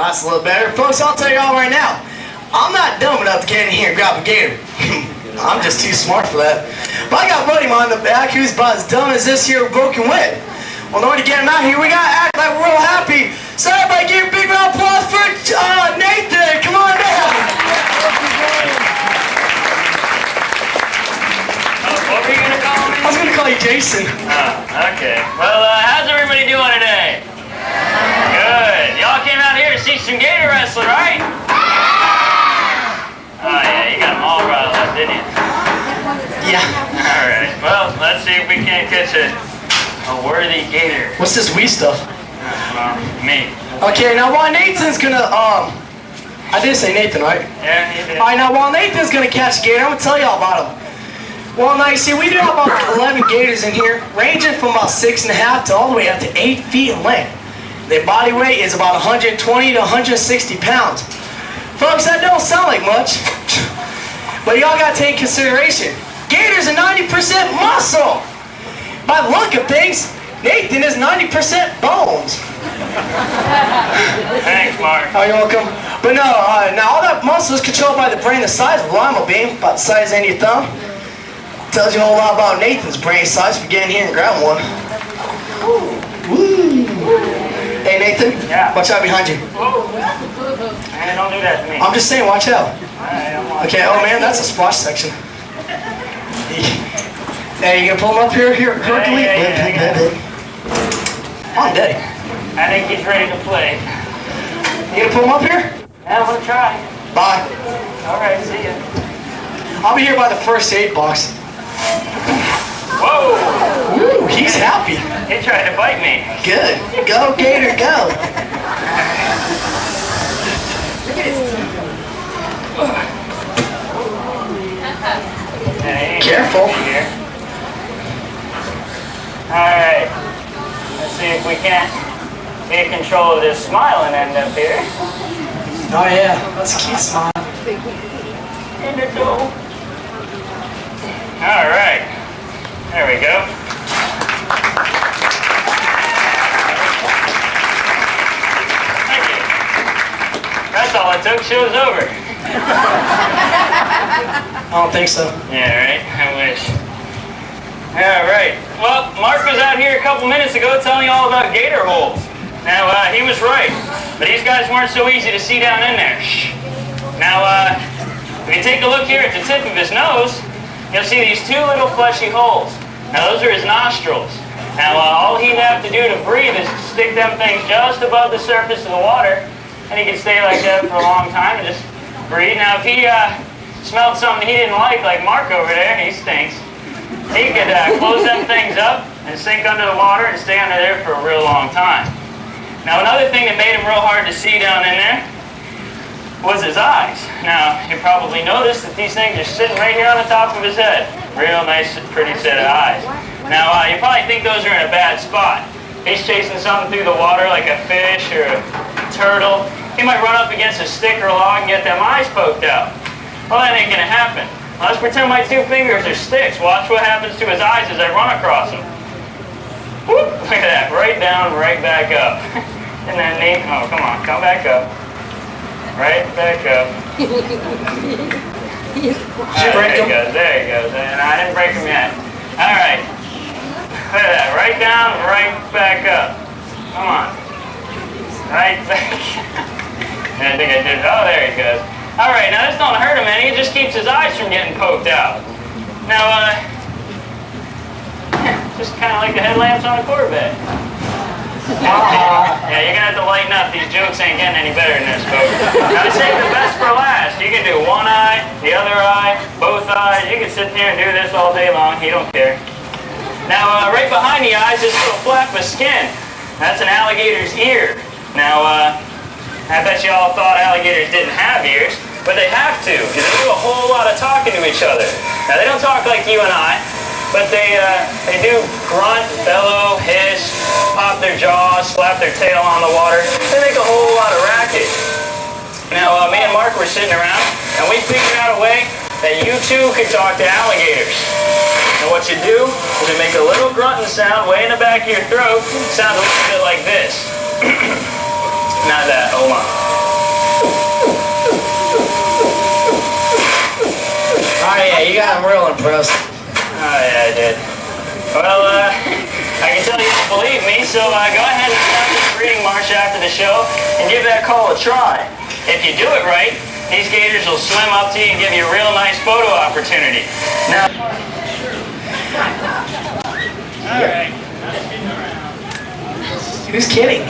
last a little better. Folks, I'll tell you all right now, I'm not dumb enough to get in here and grab a gator. I'm just too smart for that. But I got a buddy of mine in the back who's about as dumb as this here broken whip. Well, in order to get him out here, we gotta act like we're real happy. So everybody give a big round of applause for Nathan. Come on down. What were you gonna call me? I was gonna call you Jason. Oh, okay. Well, how's everybody doing today? Good. Y'all came out here to see some gator wrestling, right? Oh yeah, you got them all riled up, didn't you? Yeah. All right. Well, let's see if we can't catch a worthy gator. What's this wee stuff? Well, me. Okay, now while Nathan's gonna, I did say Nathan, right? Yeah, you did. Alright, now while Nathan's gonna catch a gator, I'm gonna tell y'all about him. Well, now you see, we do have about 11 gators in here, ranging from about 6.5 to all the way up to 8 feet in length. Their body weight is about 120 to 160 pounds. Folks, that don't sound like much, but y'all gotta take consideration. Gators are 90% muscle. By the look of things, Nathan is 90% bones. Thanks, Mark. Oh, you're welcome. But no, now all that muscle is controlled by the brain the size of a lima bean, about the size of your thumb. Tells you a whole lot about Nathan's brain size if you get in here and grab one. Woo. Hey Nathan, Yeah. Watch out behind you. Whoa. Man, don't do that to me. I'm just saying, watch out. I don't want Okay, oh man, that's a splash section. Hey, you gonna pull him up here, Hercules? Yeah. On, Daddy. I think he's ready to play. You gonna pull him up here? Yeah, I'm gonna try. Bye. All right, see ya. I'll be here by the first aid box. Whoa! Woo, he's happy. He tried to bite me. Good. Go, Gator, go. Careful. Alright. Let's see if we can't get control of this smiling end up here. Oh yeah, that's a cute smile. Alright. There we go. Thank you. That's all it took. Show's over. I don't think so. Yeah, right? I wish. Alright. Well, Mark was out here a couple minutes ago telling you all about gator holes. Now, he was right. But these guys weren't so easy to see down in there. Shh. Now, if you take a look here at the tip of his nose, you'll see these two little fleshy holes. Now, those are his nostrils. Now, all he'd have to do to breathe is stick them things just above the surface of the water, and he could stay like that for a long time and just breathe. Now, if he smelled something he didn't like Mark over there, he stinks, he could close them things up and sink under the water and stay under there for a real long time. Now, another thing that made him real hard to see down in there was his eyes. Now, you probably noticed that these things are sitting right here on the top of his head. Real nice, pretty set of eyes. Now, you probably think those are in a bad spot. He's chasing something through the water like a fish or a turtle. He might run up against a stick or a log and get them eyes poked out. Well, that ain't gonna happen. Well, let's pretend my two fingers are sticks. Watch what happens to his eyes as I run across them. Whoop, look at that, right down, right back up. Isn't that neat? Oh, come on, come back up. Right back up. Did you break there him? There he goes. And I didn't break him yet. All right. Look at that. Right down, right back up. Come on. Right back. I think I did. Oh, there he goes. All right. Now, this don't hurt him any. It just keeps his eyes from getting poked out. Now, just kind of like the headlamps on a Corvette. Yeah, you're gonna have to lighten up. These jokes ain't getting any better than this, folks. Now, save the best for last. You can do one eye, the other eye, both eyes. You can sit there and do this all day long. He don't care. Now, right behind the eyes is a little flap of skin. That's an alligator's ear. Now, I bet you all thought alligators didn't have ears, but they have to, because they do a whole lot of talking to each other. Now, they don't talk like you and I, but they do grunt, bellow, hiss, pop their jaws, slap their tail on the water. They make a whole lot of racket. Now, me and Mark were sitting around, and we figured out a way that you too could talk to alligators. And what you do is you make a little grunting sound way in the back of your throat. It sounds a little bit like this. Not that, hold on. got him real impressed. Oh, yeah, I did. Well, I can tell you don't believe me, so go ahead and stop this breeding march after the show and give that call a try. If you do it right, these gators will swim up to you and give you a real nice photo opportunity. Now, all right. Who's kidding?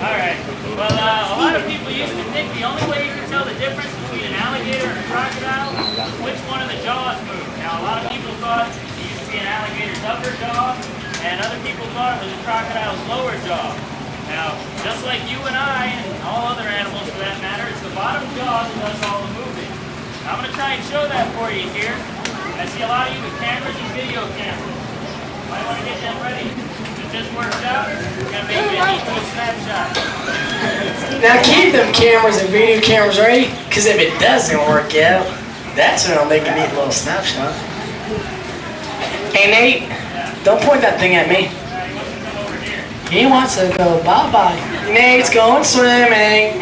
All right. Well, a lot of people used to think the only way you can tell the difference between an alligator and a crocodile is which one of the jaws moved. Now, a lot of people thought it used to be an alligator's upper jaw, and other people thought it was a crocodile's lower jaw. Now, just like you and I, and all other animals for that matter, it's the bottom jaw that does all the moving. I'm going to try and show that for you here. I see a lot of you with cameras and video cameras. Might want to get them ready. If this works out, we're going to make a neat little snapshot. Now keep them cameras and video cameras ready, because if it doesn't work out, that's when I'll make a neat little snapshot. Hey Nate, don't point that thing at me. He wants to go bye-bye. Nate's going swimming.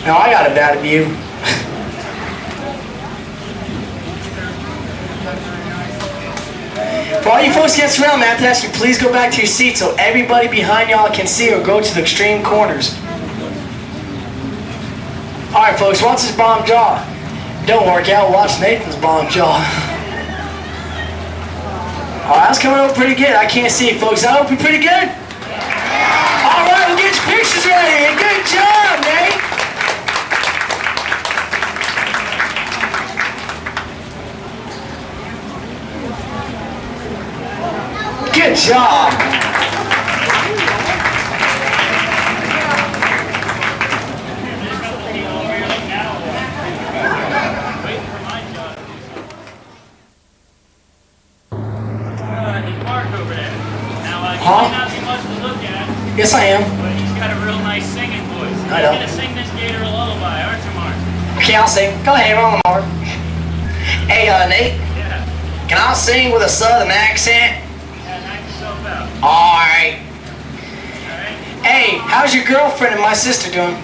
Now I got a bad view. For all you folks gets around, I have to ask you, please go back to your seat so everybody behind y'all can see, or go to the extreme corners. Alright folks, watch this bomb jaw. Don't work out, watch Nathan's bomb jaw. Alright, that's coming over pretty good. I can't see it, folks. I hope you're pretty good. Alright, we'll get your pictures ready. Good job, Nate. Good job. Might not be much to look at. Yes, I am. But he's got a real nice singing voice. I know. You're going to sing this gator a lullaby, aren't you, Mark? Okay, I'll sing. Go ahead, roll them over. Hey, Nate. Yeah. Can I sing with a southern accent? Yeah, knock yourself out. Alright. Alright? Hey, how's your girlfriend and my sister doing?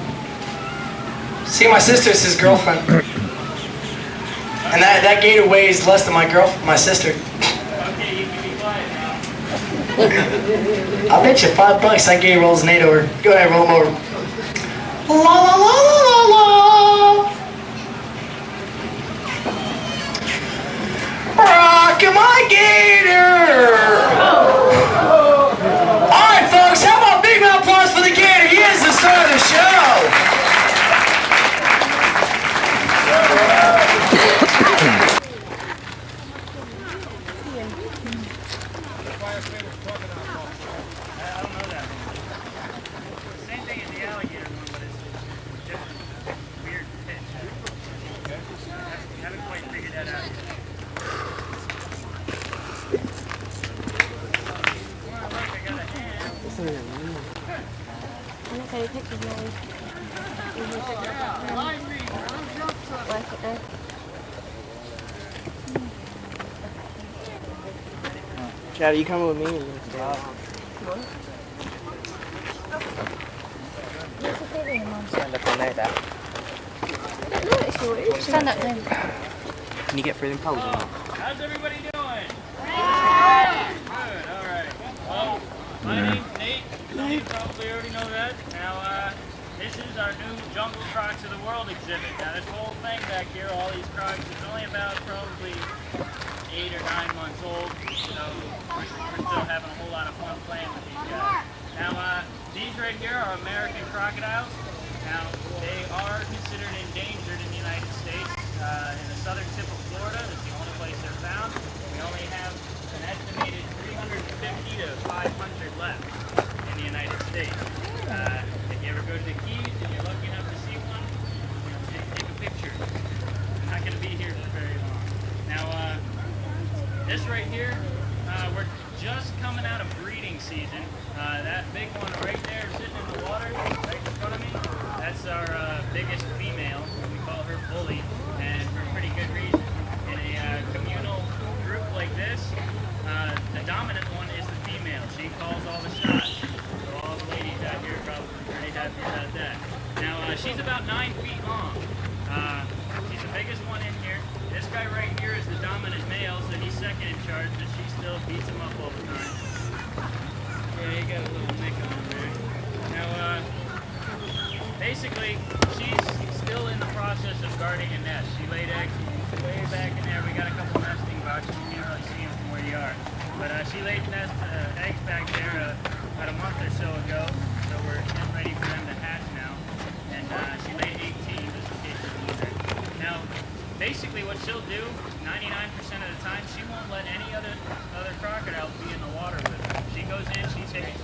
See, my sister's his girlfriend. And that gator weighs less than my sister. Okay, you can be quiet now. I'll bet you $5 that gator rolls Nate over. Go ahead, roll him over. La la la la la la. Rockin' my gator! Alright folks, how about a big round of applause for the gator? He is the star of the show! I don't know that one. Same thing as the alligator one, but it's different. Weird pitch. I haven't quite figured that out yet. Well, look, I got a hand. I'm not going to take pictures now. Chad, you coming with me? Stand up on there, Dad. No, it's yours. Stand up then. Can you get through them poles or not? How's everybody doing? Good, alright. Well, my name's Nate. You probably already know that. Now, this is our new Jungle Crocs of the World exhibit. Now, this whole thing back here, all these Crocs, is only about probably 8 or 9 months old. So, we're still having a whole lot of fun playing with these guys. Now, these right here are American crocodiles. Now, they are considered endangered in the United States. In the southern tip of Florida, that's the only place they're found. We only have an estimated 350 to 500 left in the United States. If you ever go to the Keys and you're lucky enough to see one, take a picture. They're not going to be here for very long. Now, this right here, we're just coming out of breeding season. That big one right there sitting in the water, right in front of me, that's our biggest female. We call her Bully, and for a pretty good reason. In a communal group like this, the dominant one is the female. She calls feet long. She's the biggest one in here. This guy right here is the dominant male, so he's second in charge, but she still beats him up all the time. Yeah, you got a little nick on him there. Now, basically, she's still in the process of guarding a nest. She laid eggs way back in there. We got a couple nesting boxes. You can't really see them from where you are. But she laid eggs back there about a month or so ago. So we're getting ready for them to hatch now. And she laid 18, just in case you need her. Now, basically what she'll do, 99% of the time, she won't let any other crocodiles be in the water with her. She goes in, she takes,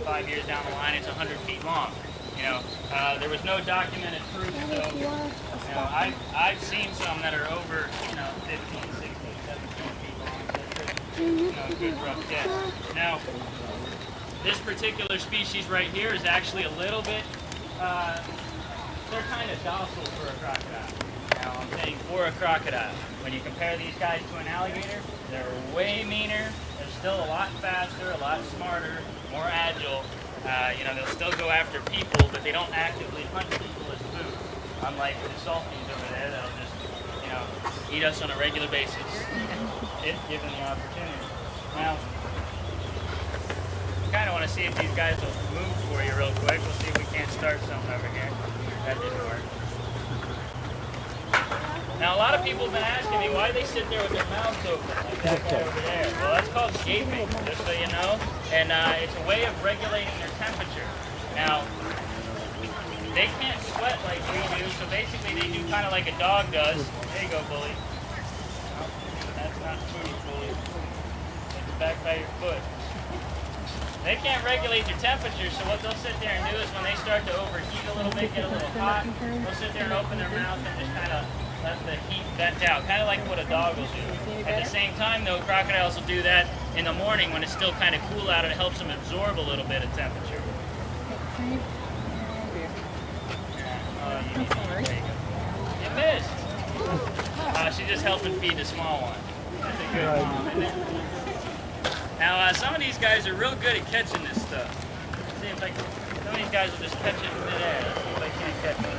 5 years down the line, it's 100 feet long. There was no documented proof, so, I've seen some that are over, 15, 16, 17 feet long. So good rough catch. Now, this particular species right here is actually a little bit, they're kind of docile for a crocodile. Now, I'm saying for a crocodile. When you compare these guys to an alligator, they're way meaner. They're still a lot faster, a lot smarter, more agile. They'll still go after people, but they don't actively hunt people as food. Unlike the saltines over there that'll just, eat us on a regular basis if given the opportunity. Now, I kind of want to see if these guys will move for you real quick. We'll see if we can't start something over here. That didn't work. Now, a lot of people have been asking me why they sit there with their mouths open, like that guy over there. Well, that's called gaping, just so you know. And it's a way of regulating their temperature. Now, they can't sweat like we do, so basically they do kind of like a dog does. There you go, Bully. No, that's not food, Bully. It's back by your foot. They can't regulate their temperature, so what they'll sit there and do is when they start to overheat a little bit, get a little hot, they'll sit there and open their mouth and just kind of let the heat vent out, kind of like what a dog will do. At the same time, though, crocodiles will do that in the morning when it's still kind of cool out. It helps them absorb a little bit of temperature. You missed. She's just helping feed the small one. That's a good mom, isn't it? Now, some of these guys are real good at catching this stuff. Let's see if I can. Some of these guys will just catch it in midair. Let's see if I can't catch it.